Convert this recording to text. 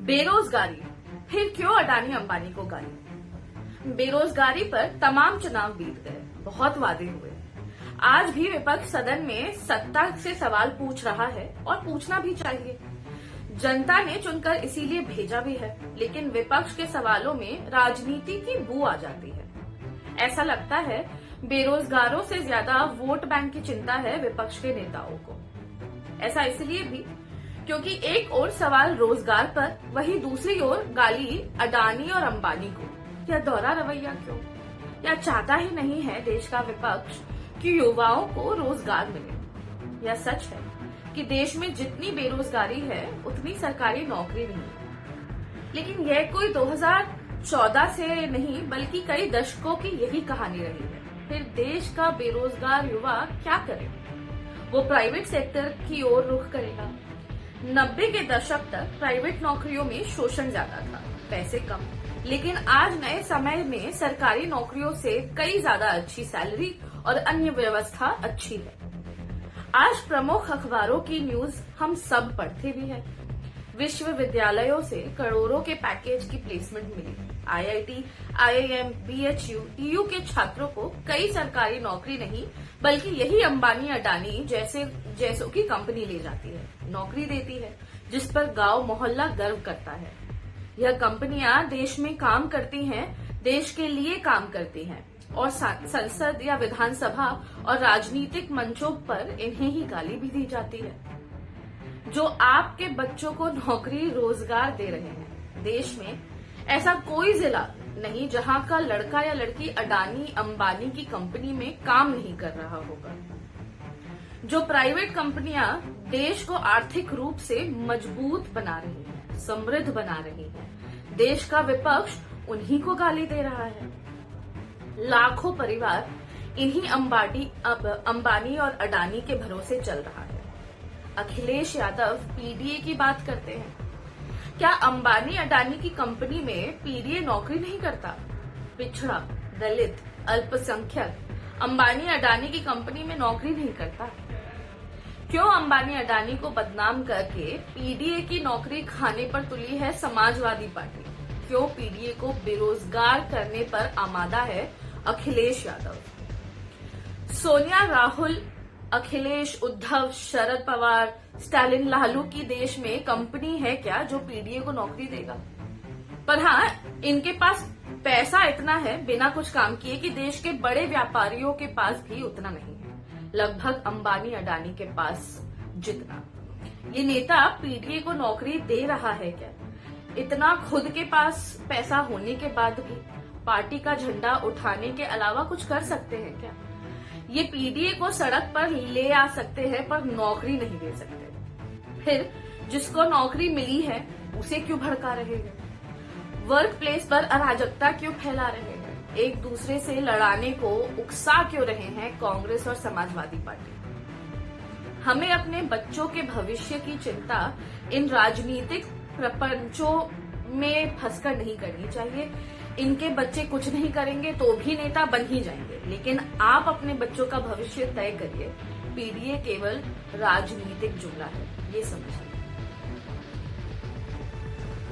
बेरोजगारी, फिर क्यों अडानी अंबानी को गाली। बेरोजगारी पर तमाम चुनाव बीत गए, बहुत वादे हुए। आज भी विपक्ष सदन में सत्ता से सवाल पूछ रहा है और पूछना भी चाहिए। जनता ने चुनकर इसीलिए भेजा भी है, लेकिन विपक्ष के सवालों में राजनीति की बू आ जाती है। ऐसा लगता है बेरोजगारों से ज्यादा वोट बैंक की चिंता है विपक्ष के नेताओं को। ऐसा इसलिए भी क्योंकि एक ओर सवाल रोजगार पर, वहीं दूसरी ओर गाली अडानी और अंबानी को। यह दोहरा रवैया क्यों? या चाहता ही नहीं है देश का विपक्ष कि युवाओं को रोजगार मिले? यह सच है कि देश में जितनी बेरोजगारी है उतनी सरकारी नौकरी नहीं है। लेकिन यह कोई 2014 से नहीं बल्कि कई दशकों की यही कहानी रही है। फिर देश का बेरोजगार युवा क्या करे? वो प्राइवेट सेक्टर की ओर रुख करेगा। 90 के दशक तक प्राइवेट नौकरियों में शोषण ज्यादा था, पैसे कम। लेकिन आज नए समय में सरकारी नौकरियों से कई ज्यादा अच्छी सैलरी और अन्य व्यवस्था अच्छी है। आज प्रमुख अखबारों की न्यूज हम सब पढ़ते भी हैं। विश्वविद्यालयों से करोड़ों के पैकेज की प्लेसमेंट मिली। आईआईटी, आईआईएम, बीएचयू, टीयू के छात्रों को कई सरकारी नौकरी नहीं बल्कि यही अंबानी अडानी जैसों की कंपनी ले जाती है, नौकरी देती है, जिस पर गांव मोहल्ला गर्व करता है। यह कंपनियां देश में काम करती हैं, देश के लिए काम करती हैं और संसद या विधानसभा और राजनीतिक मंचों पर इन्हें ही गाली भी दी जाती है। जो आपके बच्चों को नौकरी रोजगार दे रहे हैं, देश में ऐसा कोई जिला नहीं जहां का लड़का या लड़की अडानी अंबानी की कंपनी में काम नहीं कर रहा होगा। जो प्राइवेट कंपनियां देश को आर्थिक रूप से मजबूत बना रही हैं, समृद्ध बना रही हैं, देश का विपक्ष उन्हीं को गाली दे रहा है। लाखों परिवार इन्हीं अंबानी और अडानी के भरोसे चल रहा है। अखिलेश यादव पीडीए की बात करते हैं। क्या अंबानी अडानी की कंपनी में पीडीए नौकरी नहीं करता? पिछड़ा, दलित, अल्पसंख्यक अंबानी अडानी की कंपनी में नौकरी नहीं करता? क्यों अंबानी अडानी को बदनाम करके पीडीए की नौकरी खाने पर तुली है समाजवादी पार्टी? क्यों पीडीए को बेरोजगार करने पर आमादा है अखिलेश यादव? सोनिया, राहुल, अखिलेश, उद्धव, शरद पवार, स्टालिन, लालू की देश में कंपनी है क्या जो पीडीए को नौकरी देगा? पर हाँ, इनके पास पैसा इतना है बिना कुछ काम किए कि देश के बड़े व्यापारियों के पास भी उतना नहीं है, लगभग अंबानी अडानी के पास जितना। ये नेता पीडीए को नौकरी दे रहा है क्या? इतना खुद के पास पैसा होने के बाद भी पार्टी का झंडा उठाने के अलावा कुछ कर सकते हैं क्या? ये पीडीए को सड़क पर ले आ सकते हैं पर नौकरी नहीं दे सकते। फिर जिसको नौकरी मिली है उसे क्यों भड़का रहे हैं? वर्क प्लेस पर अराजकता क्यों फैला रहे हैं? एक दूसरे से लड़ाने को उकसा क्यों रहे हैं कांग्रेस और समाजवादी पार्टी? हमें अपने बच्चों के भविष्य की चिंता इन राजनीतिक प्रपंचों में फंसकर नहीं करनी चाहिए। इनके बच्चे कुछ नहीं करेंगे तो भी नेता बन ही जाएंगे, लेकिन आप अपने बच्चों का भविष्य तय करिए। पीडीए केवल राजनीतिक जुमला है, ये समझिए।